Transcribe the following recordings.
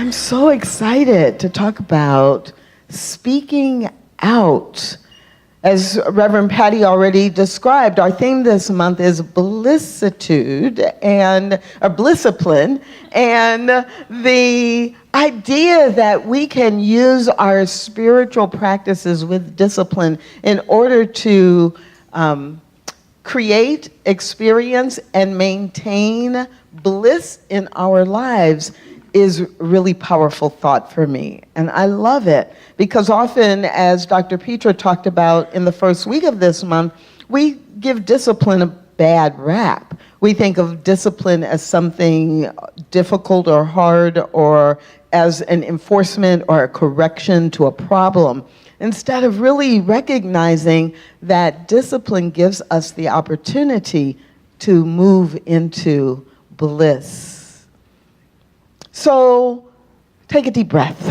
I'm so excited to talk about speaking out. As Reverend Patty already described, our theme this month is BLISSIPLINE, and the idea that we can use our spiritual practices with discipline in order to create, experience, and maintain bliss in our lives is really powerful thought for me. And I love it because often, as Dr. Petra talked about in the first week of this month, we give discipline a bad rap. We think of discipline as something difficult or hard or as an enforcement or a correction to a problem, instead of really recognizing that discipline gives us the opportunity to move into bliss. So take a deep breath.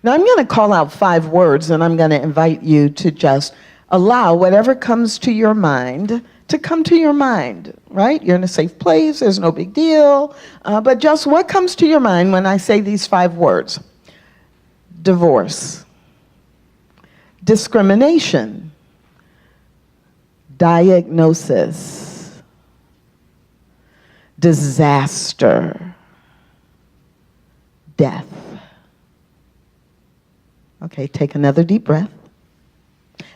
Now I'm going to call out 5 words, and I'm going to invite you to just allow whatever comes to your mind to come to your mind, right? You're in a safe place, there's no big deal, but just what comes to your mind when I say these 5 words? Divorce, discrimination, diagnosis, disaster, death. Okay, take another deep breath.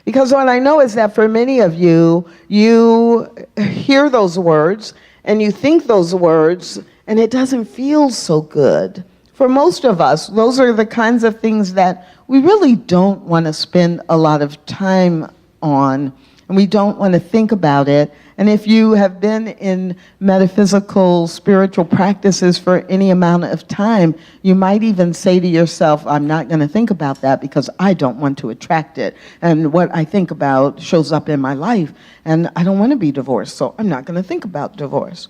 Because what I know is that for many of you, you hear those words and you think those words and it doesn't feel so good. For most of us, those are the kinds of things that we really don't want to spend a lot of time on, and we don't want to think about it. And if you have been in metaphysical, spiritual practices for any amount of time, you might even say to yourself, I'm not going to think about that because I don't want to attract it. And what I think about shows up in my life, and I don't want to be divorced, so I'm not going to think about divorce.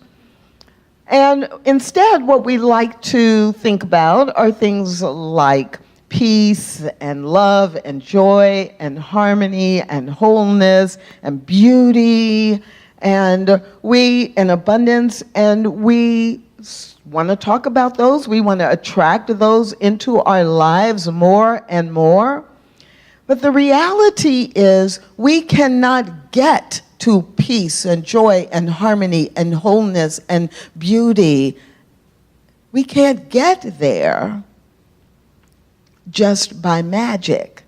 And instead, what we like to think about are things like peace and love and joy and harmony and wholeness and beauty and abundance, and we want to talk about those. We want to attract those into our lives more and more. But the reality is we cannot get to peace and joy and harmony and wholeness and beauty. We can't get there just by magic.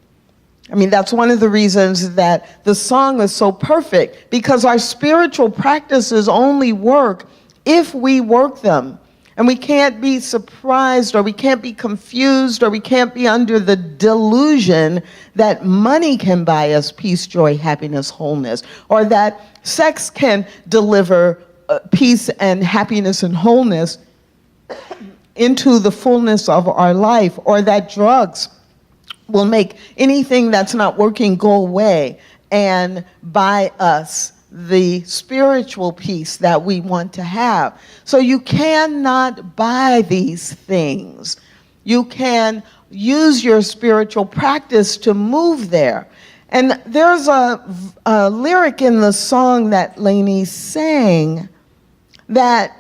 I mean, that's one of the reasons that the song is so perfect, because our spiritual practices only work if we work them. And we can't be surprised, or we can't be confused, or we can't be under the delusion that money can buy us peace, joy, happiness, wholeness, or that sex can deliver peace and happiness and wholeness into the fullness of our life, or that drugs will make anything that's not working go away and buy us the spiritual peace that we want to have. So you cannot buy these things. You can use your spiritual practice to move there. And there's a lyric in the song that Lainey sang that,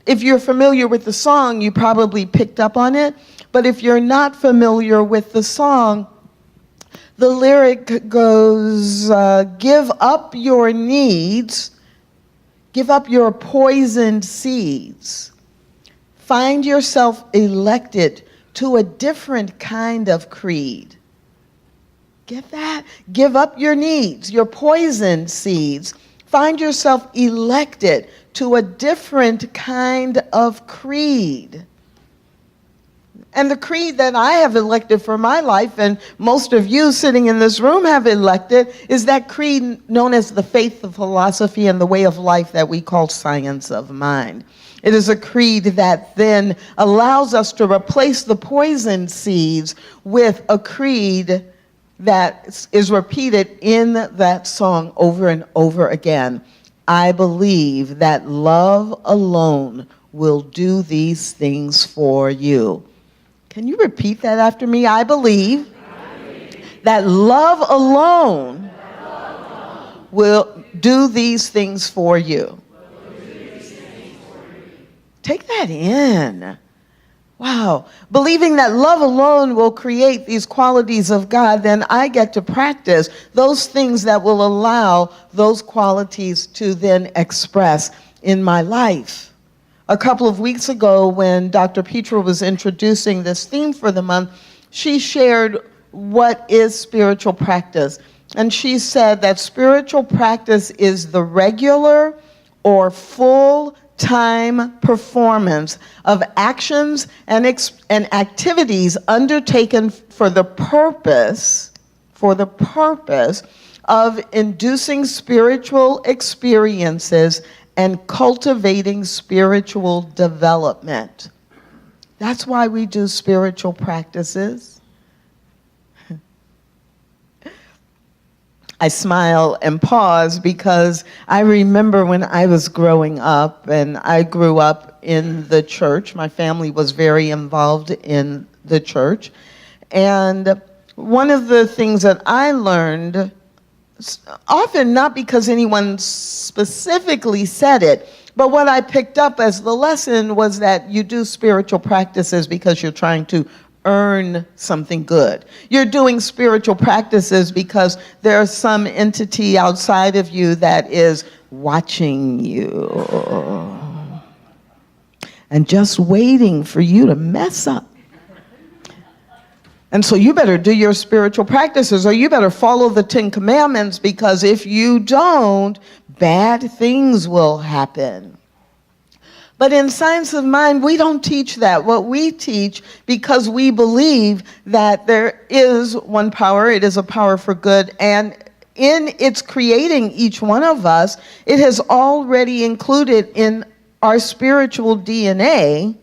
if you're familiar with the song, you probably picked up on it. But if you're not familiar with the song, the lyric goes, give up your needs, give up your poisoned seeds. Find yourself elected to a different kind of creed. Get that? Give up your needs, your poisoned seeds. Find yourself elected to a different kind of creed. And the creed that I have elected for my life, and most of you sitting in this room have elected, is that creed known as the faith, the philosophy, and the way of life that we call science of mind. It is a creed that then allows us to replace the poison seeds with a creed that is repeated in that song over and over again. I believe that love alone will do these things for you. Can you repeat that after me? I believe that love alone will do these things for you. Take that in. Wow. Believing that love alone will create these qualities of God, then I get to practice those things that will allow those qualities to then express in my life. A couple of weeks ago, when Dr. Petra was introducing this theme for the month, she shared what is spiritual practice. And she said that spiritual practice is the regular or full-time performance of actions and activities undertaken for the purpose of inducing spiritual experiences and cultivating spiritual development. That's why we do spiritual practices. I smile and pause because I remember when I was growing up, and I grew up in the church. My family was very involved in the church. And one of the things that I learned, often not because anyone specifically said it, but what I picked up as the lesson was that you do spiritual practices because you're trying to earn something good. You're doing spiritual practices because there's some entity outside of you that is watching you and just waiting for you to mess up. And so you better do your spiritual practices, or you better follow the 10 Commandments, because if you don't, bad things will happen. But in Science of Mind, we don't teach that. What we teach, because we believe that there is one power, it is a power for good, and in its creating each one of us, it has already included in our spiritual DNA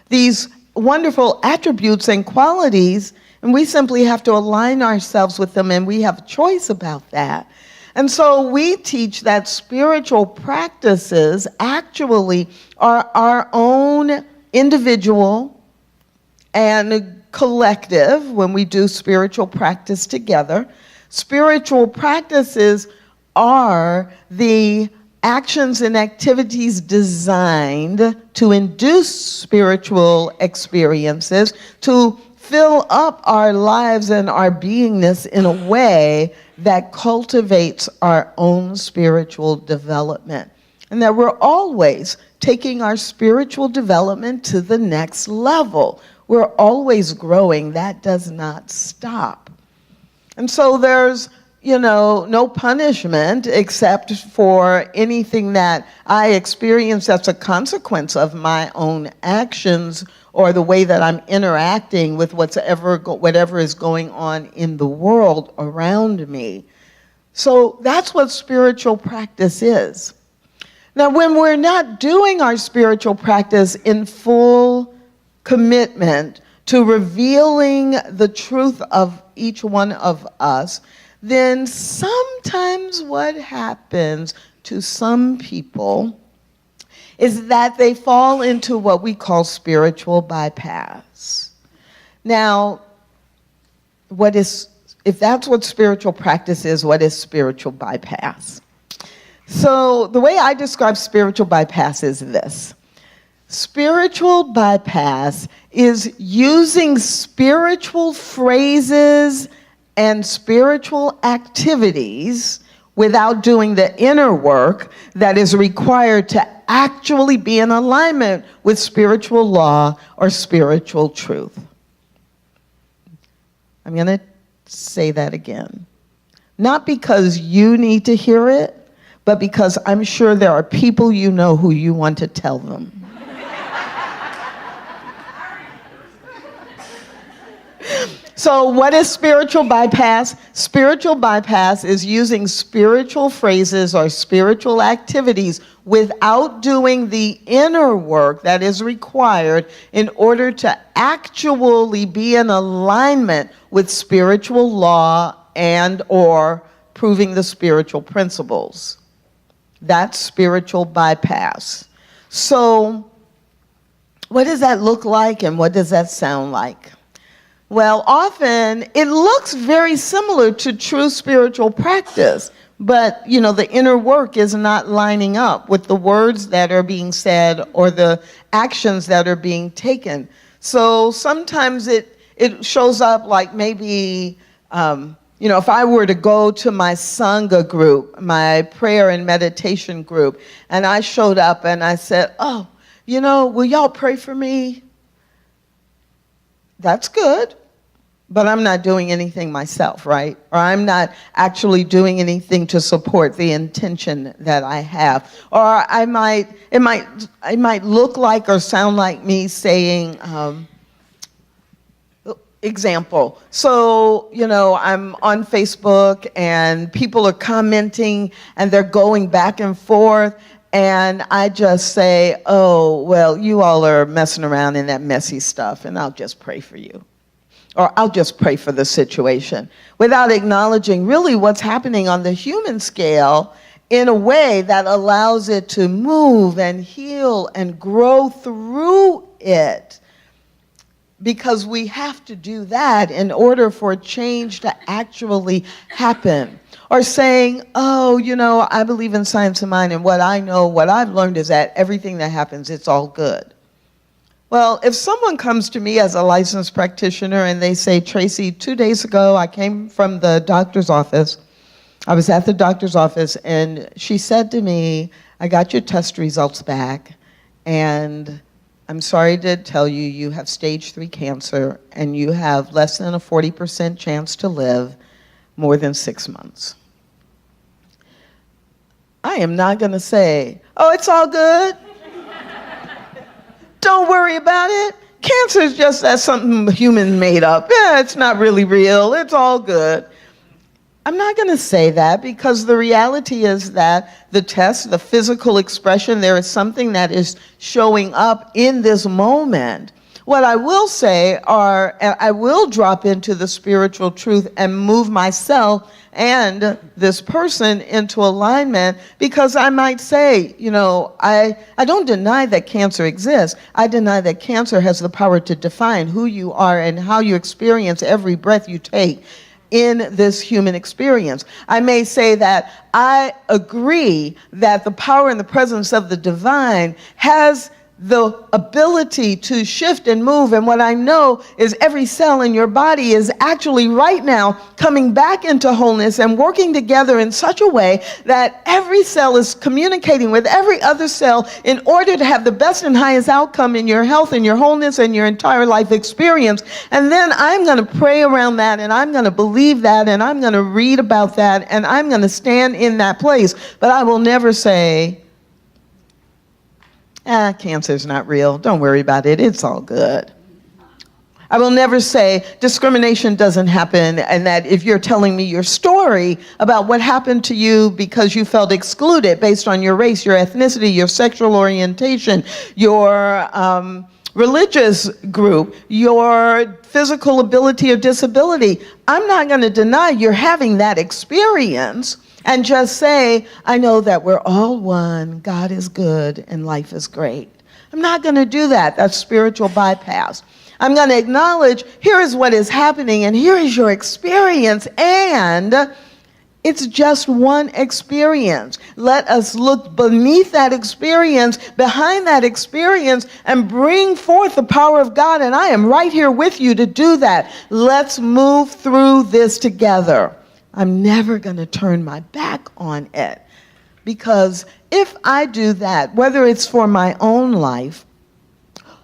these wonderful attributes and qualities, and we simply have to align ourselves with them, and we have a choice about that. And so we teach that spiritual practices actually are our own individual and collective when we do spiritual practice together. Spiritual practices are the actions and activities designed to induce spiritual experiences, to fill up our lives and our beingness in a way that cultivates our own spiritual development. And that we're always taking our spiritual development to the next level. We're always growing. That does not stop. And so there's, no punishment except for anything that I experience as a consequence of my own actions or the way that I'm interacting with whatever is going on in the world around me. So that's what spiritual practice is. Now, when we're not doing our spiritual practice in full commitment to revealing the truth of each one of us, then sometimes what happens to some people is that they fall into what we call spiritual bypass. Now, if that's what spiritual practice is, what is spiritual bypass? So the way I describe spiritual bypass is this. Spiritual bypass is using spiritual phrases and spiritual activities without doing the inner work that is required to actually be in alignment with spiritual law or spiritual truth. I'm going to say that again. Not because you need to hear it, but because I'm sure there are people you know who you want to tell them. So what is spiritual bypass? Spiritual bypass is using spiritual phrases or spiritual activities without doing the inner work that is required in order to actually be in alignment with spiritual law and or proving the spiritual principles. That's spiritual bypass. So what does that look like and what does that sound like? Well, often it looks very similar to true spiritual practice, but, the inner work is not lining up with the words that are being said or the actions that are being taken. So sometimes it shows up like maybe, if I were to go to my Sangha group, my prayer and meditation group, and I showed up and I said, will y'all pray for me? That's good. But I'm not doing anything myself, right? Or I'm not actually doing anything to support the intention that I have. Or it might look like or sound like me saying, example. So, I'm on Facebook and people are commenting and they're going back and forth. And I just say, oh, well, you all are messing around in that messy stuff and I'll just pray for you. Or I'll just pray for the situation, without acknowledging really what's happening on the human scale in a way that allows it to move and heal and grow through it. Because we have to do that in order for change to actually happen. Or saying, I believe in science of mind, and what I've learned is that everything that happens, it's all good. Well, if someone comes to me as a licensed practitioner and they say, Tracy, 2 days ago I came from the doctor's office. I was at the doctor's office and she said to me, I got your test results back and I'm sorry to tell you, you have stage 3 cancer and you have less than a 40% chance to live more than 6 months. I am not going to say, oh, it's all good. Don't worry about it. Cancer is just that something humans made up. Yeah, it's not really real. It's all good. I'm not going to say that because the reality is that the test, the physical expression, there is something that is showing up in this moment. What I will say I will drop into the spiritual truth and move myself and this person into alignment, because I might say, I don't deny that cancer exists. I deny that cancer has the power to define who you are and how you experience every breath you take in this human experience. I may say that I agree that the power and the presence of the divine has the ability to shift and move, and what I know is every cell in your body is actually right now coming back into wholeness and working together in such a way that every cell is communicating with every other cell in order to have the best and highest outcome in your health and your wholeness and your entire life experience. And then I'm going to pray around that, and I'm going to believe that, and I'm going to read about that, and I'm going to stand in that place. But I will never say, cancer's not real. Don't worry about it. It's all good. I will never say discrimination doesn't happen, and that if you're telling me your story about what happened to you because you felt excluded based on your race, your ethnicity, your sexual orientation, your religious group, your physical ability or disability, I'm not going to deny you're having that experience. And just say, I know that we're all one, God is good, and life is great. I'm not going to do that. That's spiritual bypass. I'm going to acknowledge, here is what is happening, and here is your experience, and it's just one experience. Let us look beneath that experience, behind that experience, and bring forth the power of God, and I am right here with you to do that. Let's move through this together. I'm never going to turn my back on it, because if I do that, whether it's for my own life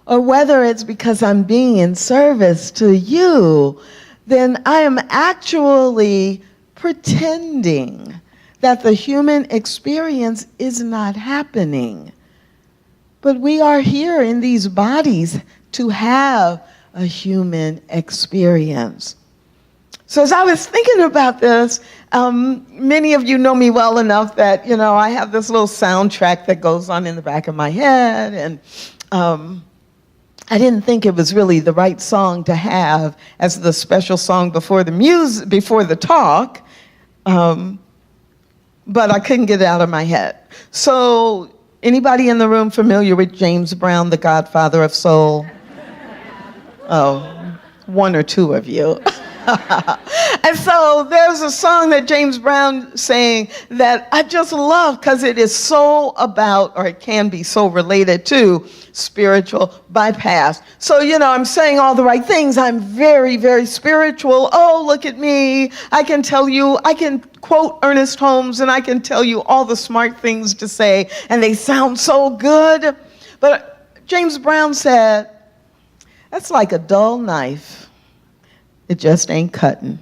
or whether it's because I'm being in service to you, then I am actually pretending that the human experience is not happening. But we are here in these bodies to have a human experience. So as I was thinking about this, many of you know me well enough that, I have this little soundtrack that goes on in the back of my head, and I didn't think it was really the right song to have as the special song before the talk, but I couldn't get it out of my head. So anybody in the room familiar with James Brown, the Godfather of Soul? Oh, one or two of you. And so there's a song that James Brown sang that I just love because it is so about, or it can be so related to, spiritual bypass. So, I'm saying all the right things. I'm very, very spiritual. Oh, look at me. I can quote Ernest Holmes, and I can tell you all the smart things to say, and they sound so good. But James Brown said, that's like a dull knife. It just ain't cutting.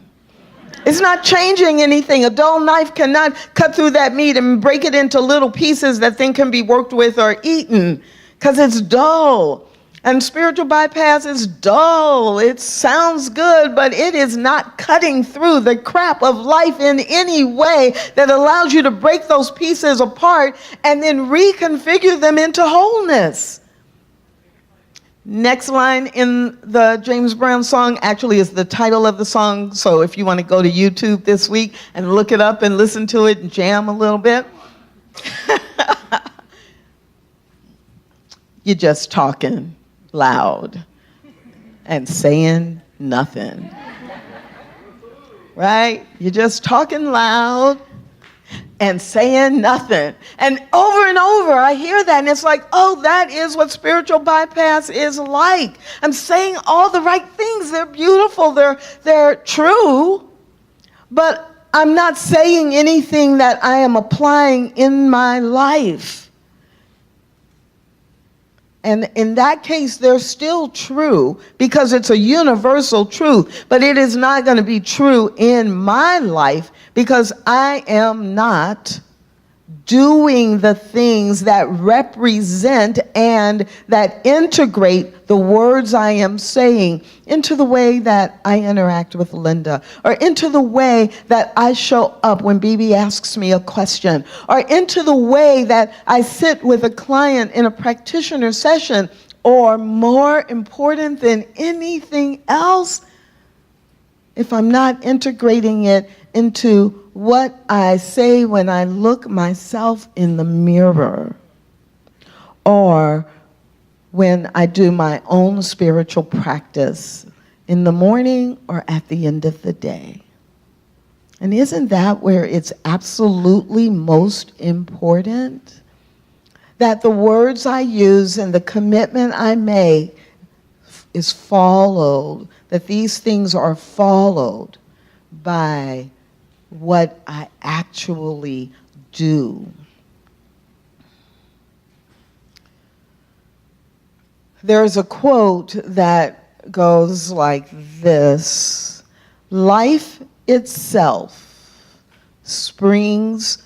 It's not changing anything. A dull knife cannot cut through that meat and break it into little pieces that then can be worked with or eaten, because it's dull. And spiritual bypass is dull. It sounds good, but it is not cutting through the crap of life in any way that allows you to break those pieces apart and then reconfigure them into wholeness. Next line in the James Brown song actually is the title of the song. So if you want to go to YouTube this week and look it up and listen to it and jam a little bit. You're just talking loud and saying nothing. Right? You're just talking loud and saying nothing. And over, I hear that, and it's like, oh, that is what spiritual bypass is like. I'm saying all the right things. They're beautiful. They're true. But I'm not saying anything that I am applying in my life. And in that case, they're still true because it's a universal truth, but it is not going to be true in my life because I am not doing the things that represent and that integrate the words I am saying into the way that I interact with Linda, or into the way that I show up when BB asks me a question, or into the way that I sit with a client in a practitioner session, or more important than anything else, if I'm not integrating it into what I say when I look myself in the mirror, or when I do my own spiritual practice in the morning or at the end of the day. And isn't that where it's absolutely most important? That the words I use and the commitment I make is followed, that these things are followed by what I actually do. There's a quote that goes like this: life itself flows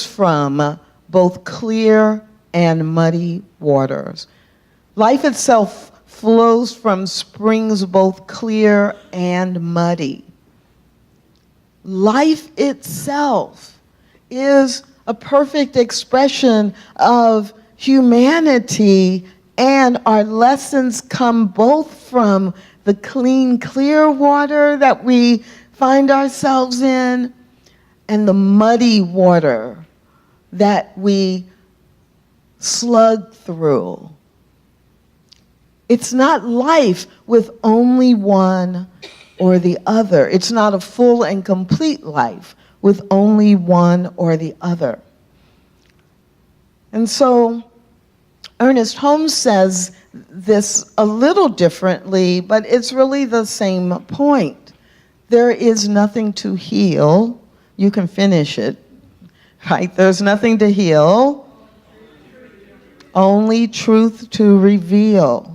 from both clear and muddy waters. Life itself flows from springs both clear and muddy. Life itself is a perfect expression of humanity, and our lessons come both from the clean, clear water that we find ourselves in and the muddy water that we slug through. It's not life with only one or the other. It's not a full and complete life with only one or the other. And so Ernest Holmes says this a little differently, but it's really the same point. There is nothing to heal. You can finish it, right? There's nothing to heal, only truth to reveal.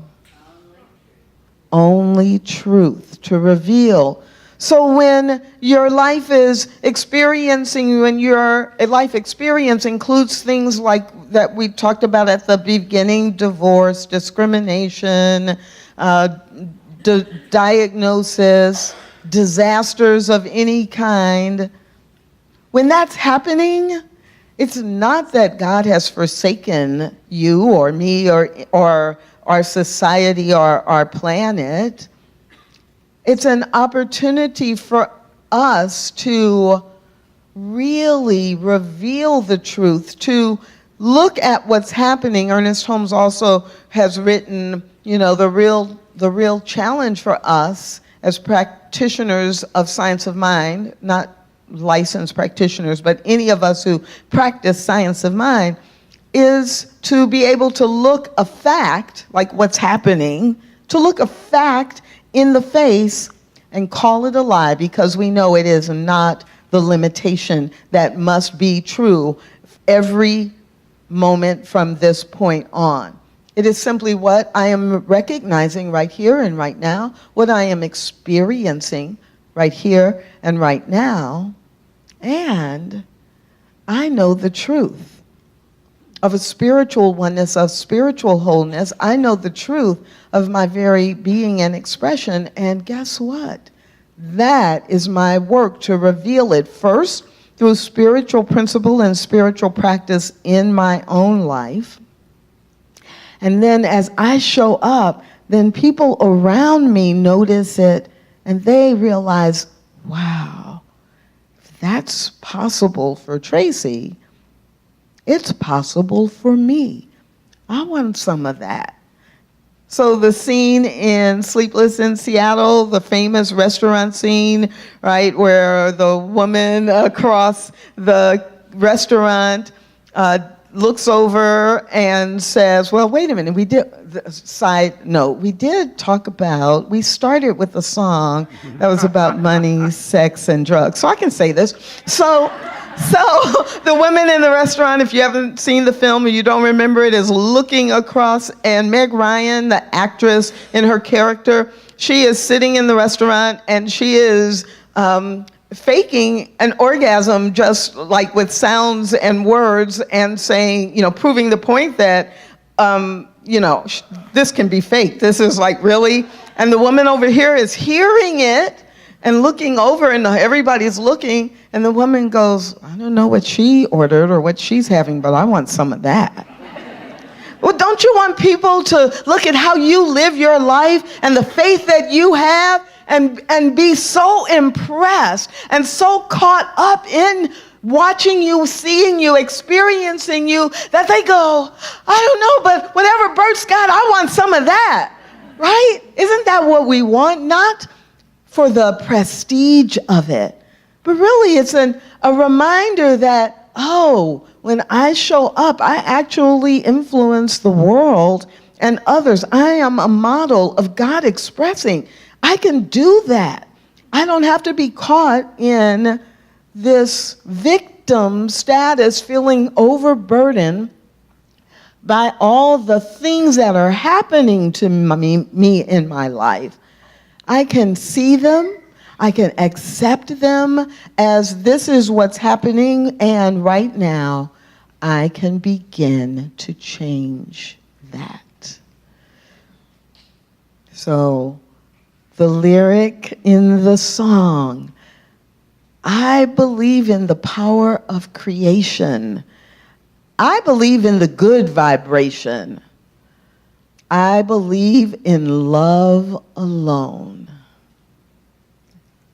Only truth to reveal. So when your life is experiencing, when your life experience includes things like that we talked about at the beginning, divorce, discrimination, diagnosis, disasters of any kind, when that's happening, it's not that God has forsaken you or me or our society or our planet. It's an opportunity for us to really reveal the truth, to look at what's happening. Ernest Holmes also has written, the real challenge for us as practitioners of science of mind, not licensed practitioners, but any of us who practice science of mind, is to be able to look a fact, like what's happening, to look a fact in the face and call it a lie, because we know it is not the limitation that must be true every moment from this point on. It is simply what I am recognizing right here and right now, what I am experiencing right here and right now, and I know the truth of a spiritual oneness, of spiritual wholeness. I know the truth of my very being and expression, and guess what? That is my work to reveal it first through spiritual principle and spiritual practice in my own life. And then as I show up, then people around me notice it and they realize, wow, if that's possible for Tracy, it's possible for me. I want some of that. So the scene in Sleepless in Seattle, the famous restaurant scene, right, where the woman across the restaurant looks over and says, well, wait a minute, we did talk about, we started with a song that was about money, sex, and drugs. So I can say this. So the women in the restaurant, if you haven't seen the film or you don't remember it, is looking across, and Meg Ryan, the actress in her character, she is sitting in the restaurant and she is faking an orgasm, just like with sounds and words, and saying, proving the point that, this can be fake. This is like, really? And the woman over here is hearing it and looking over, and everybody's looking, and the woman goes, I don't know what she ordered or what she's having, but I want some of that. Well, don't you want people to look at how you live your life and the faith that you have, and be so impressed and so caught up in watching you, seeing you, experiencing you, that they go, I don't know, but whatever Bert's got, I want some of that, right? Isn't that what we want? Not for the prestige of it, but really it's a reminder that, oh, when I show up, I actually influence the world and others. I am a model of God expressing. I can do that. I don't have to be caught in this victim status, feeling overburdened by all the things that are happening to me in my life. I can see them, I can accept them as this is what's happening, and right now I can begin to change that. So the lyric in the song, I believe in the power of creation. I believe in the good vibration. I believe in love alone.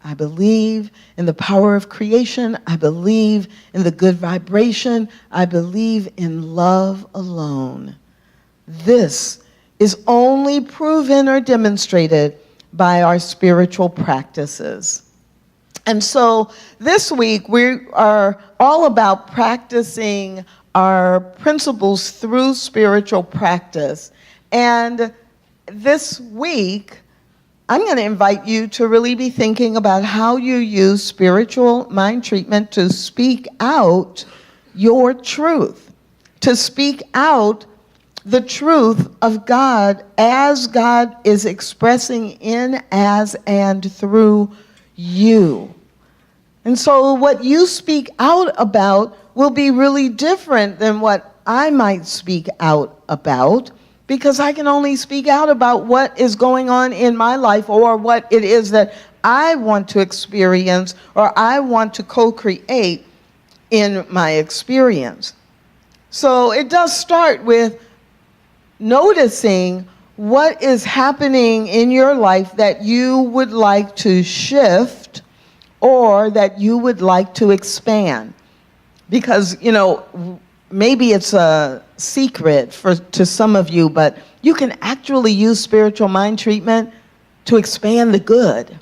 I believe in the power of creation. I believe in the good vibration. I believe in love alone. This is only proven or demonstrated by our spiritual practices. And so this week we are all about practicing our principles through spiritual practice. And this week, I'm going to invite you to really be thinking about how you use spiritual mind treatment to speak out your truth, to speak out the truth of God as God is expressing in, as, and through you. And so what you speak out about will be really different than what I might speak out about, because I can only speak out about what is going on in my life, or what it is that I want to experience or I want to co-create in my experience. So it does start with noticing what is happening in your life that you would like to shift or that you would like to expand. Because, maybe it's a secret to some of you, but you can actually use spiritual mind treatment to expand the good.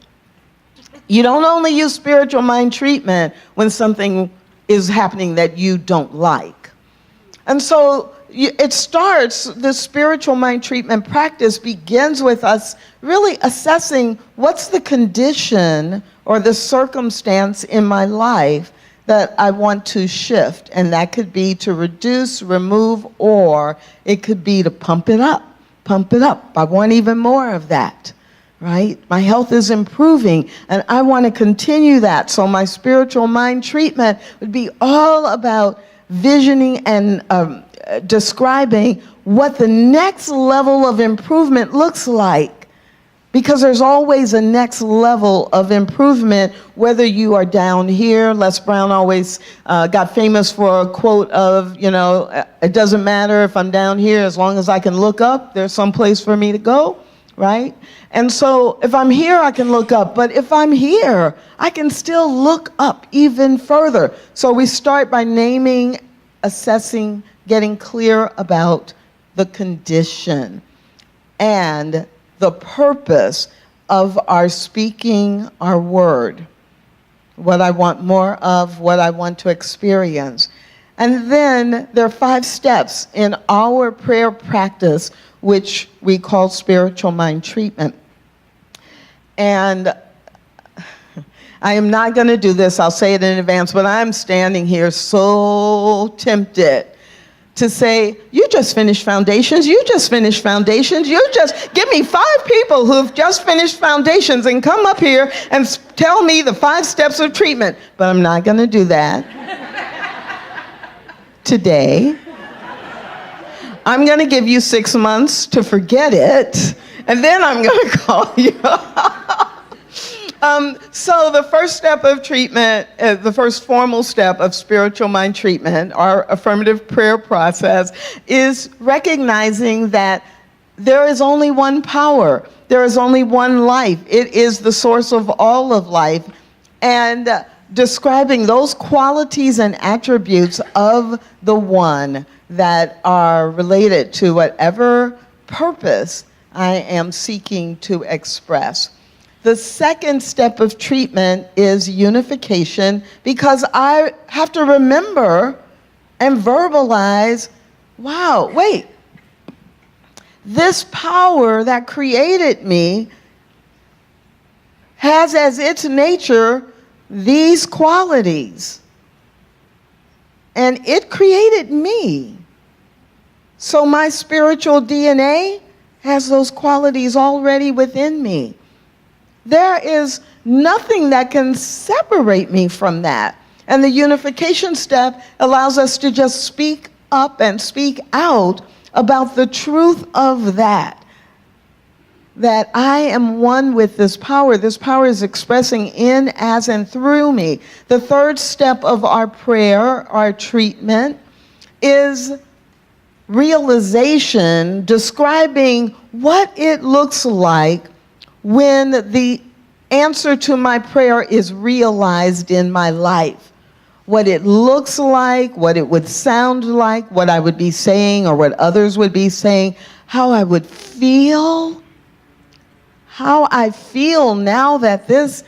You don't only use spiritual mind treatment when something is happening that you don't like. And so it starts, the spiritual mind treatment practice begins with us really assessing what's the condition or the circumstance in my life that I want to shift. And that could be to reduce, remove, or it could be to pump it up. Pump it up. I want even more of that, right? My health is improving, and I want to continue that. So my spiritual mind treatment would be all about visioning and describing what the next level of improvement looks like. Because there's always a next level of improvement, whether you are down here. Les Brown always got famous for a quote of, it doesn't matter if I'm down here, as long as I can look up, there's some place for me to go, right? And so if I'm here, I can look up. But if I'm here, I can still look up even further. So we start by naming, assessing, getting clear about the condition and the purpose of our speaking our word, what I want more of, what I want to experience. And then there are 5 steps in our prayer practice, which we call spiritual mind treatment. And I am not going to do this, I'll say it in advance, but I'm standing here so tempted to say, you just finished foundations, you just finished foundations, give me 5 people who've just finished foundations and come up here and tell me the 5 steps of treatment. But I'm not going to do that today. I'm going to give you 6 months to forget it, and then I'm going to call you. So the first step of treatment, the first formal step of spiritual mind treatment, our affirmative prayer process, is recognizing that there is only one power. There is only one life. It is the source of all of life. And describing those qualities and attributes of the one that are related to whatever purpose I am seeking to express. The second step of treatment is unification, because I have to remember and verbalize, wow, wait, this power that created me has as its nature these qualities. And it created me. So my spiritual DNA has those qualities already within me. There is nothing that can separate me from that. And the unification step allows us to just speak up and speak out about the truth of that I am one with this power. This power is expressing in, as, and through me. The third step of our prayer, our treatment, is realization, describing what it looks like when the answer to my prayer is realized in my life. What it looks like, what it would sound like, what I would be saying or what others would be saying, how I would feel, how I feel now that this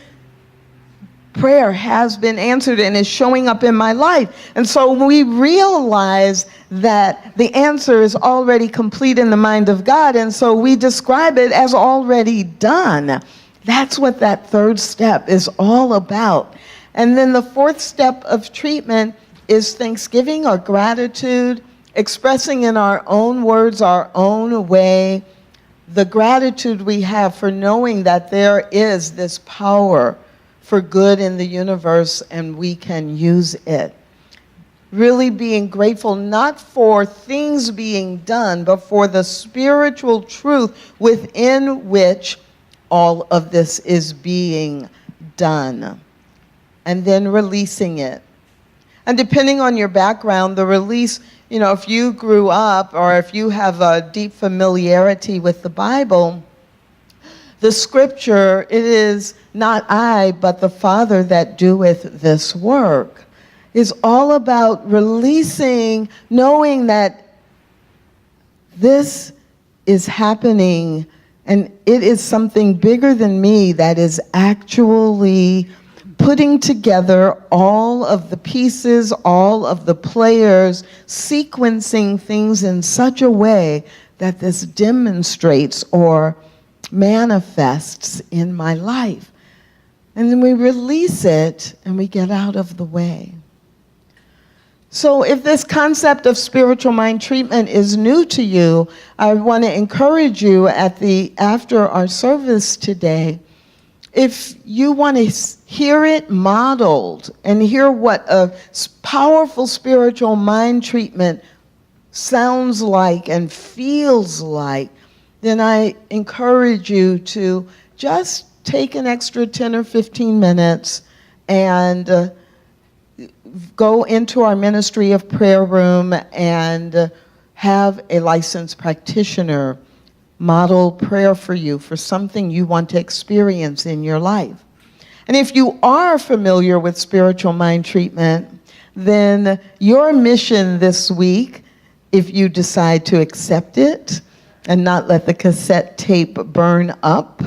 prayer has been answered and is showing up in my life. And so we realize that the answer is already complete in the mind of God, and so we describe it as already done. That's what that third step is all about. And then the fourth step of treatment is thanksgiving or gratitude, expressing in our own words, our own way, the gratitude we have for knowing that there is this power for good in the universe and we can use it. Really being grateful not for things being done, but for the spiritual truth within which all of this is being done. And then releasing it. And depending on your background, the release, if you grew up or if you have a deep familiarity with the Bible, the scripture, it is not I, but the Father that doeth this work, is all about releasing, knowing that this is happening And it is something bigger than me that is actually putting together all of the pieces, all of the players, sequencing things in such a way that this demonstrates or manifests in my life. And then we release it and we get out of the way. So if this concept of spiritual mind treatment is new to you, I want to encourage you after our service today, if you want to hear it modeled and hear what a powerful spiritual mind treatment sounds like and feels like, then I encourage you to just take an extra 10 or 15 minutes and go into our ministry of prayer room and have a licensed practitioner model prayer for you for something you want to experience in your life. And if you are familiar with spiritual mind treatment, then your mission this week, if you decide to accept it and not let the cassette tape burn up,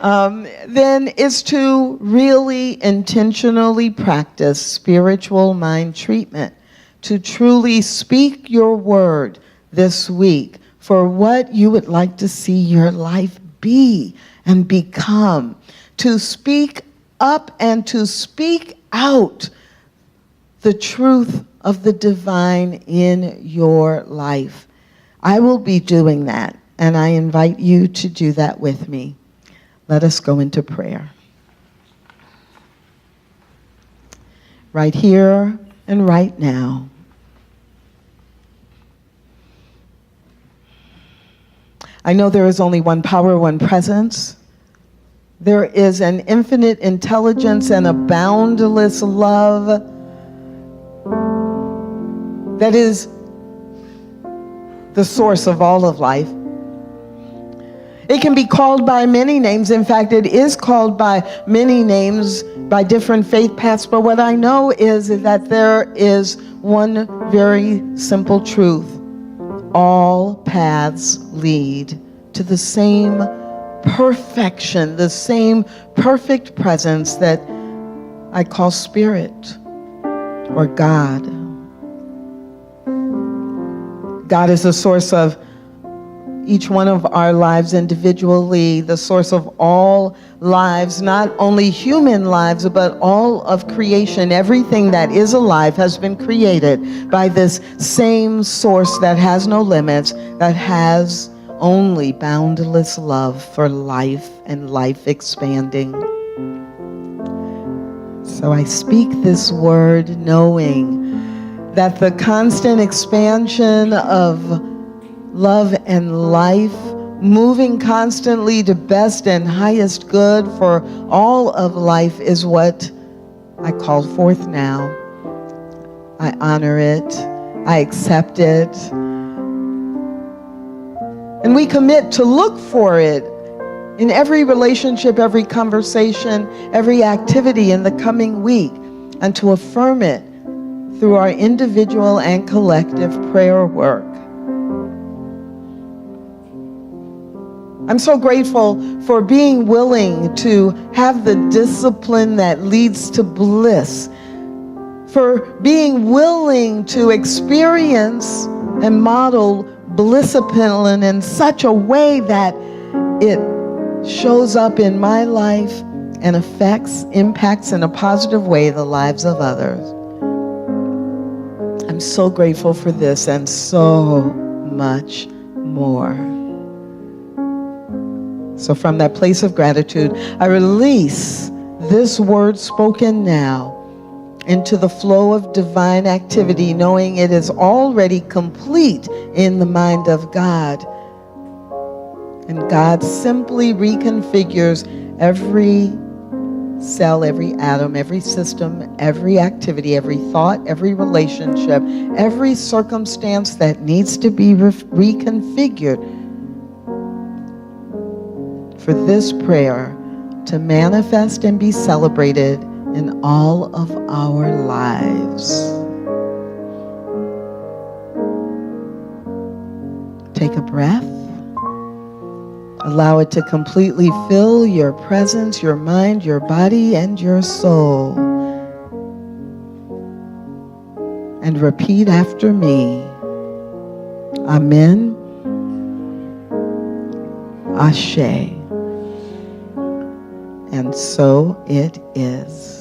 then is to really intentionally practice spiritual mind treatment, to truly speak your word this week for what you would like to see your life be and become, to speak up and to speak out the truth of the divine in your life. I will be doing that, and I invite you to do that with me. Let us go into prayer. Right here and right now. I know there is only one power, one presence. There is an infinite intelligence and a boundless love that is the source of all of life. It can be called by many names. In fact, it is called by many names by different faith paths. But what I know is that there is one very simple truth. All paths lead to the same perfection, the same perfect presence that I call Spirit or God. God is the source of each one of our lives individually, the source of all lives, not only human lives, but all of creation. Everything that is alive has been created by this same source that has no limits, that has only boundless love for life and life expanding. So I speak this word knowing that the constant expansion of love and life, moving constantly to best and highest good for all of life, is what I call forth now. I honor it. I accept it. And we commit to look for it in every relationship, every conversation, every activity in the coming week, and to affirm it through our individual and collective prayer work. I'm so grateful for being willing to have the discipline that leads to bliss, for being willing to experience and model BLISSIPLINE in such a way that it shows up in my life and impacts in a positive way the lives of others. I'm so grateful for this and so much more. So from that place of gratitude, I release this word spoken now into the flow of divine activity, knowing it is already complete in the mind of God. And God simply reconfigures every cell, every atom, every system, every activity, every thought, every relationship, every circumstance that needs to be reconfigured for this prayer to manifest and be celebrated in all of our lives. Take a breath. Allow it to completely fill your presence, your mind, your body, and your soul. And repeat after me. Amen. Ashe. And so it is.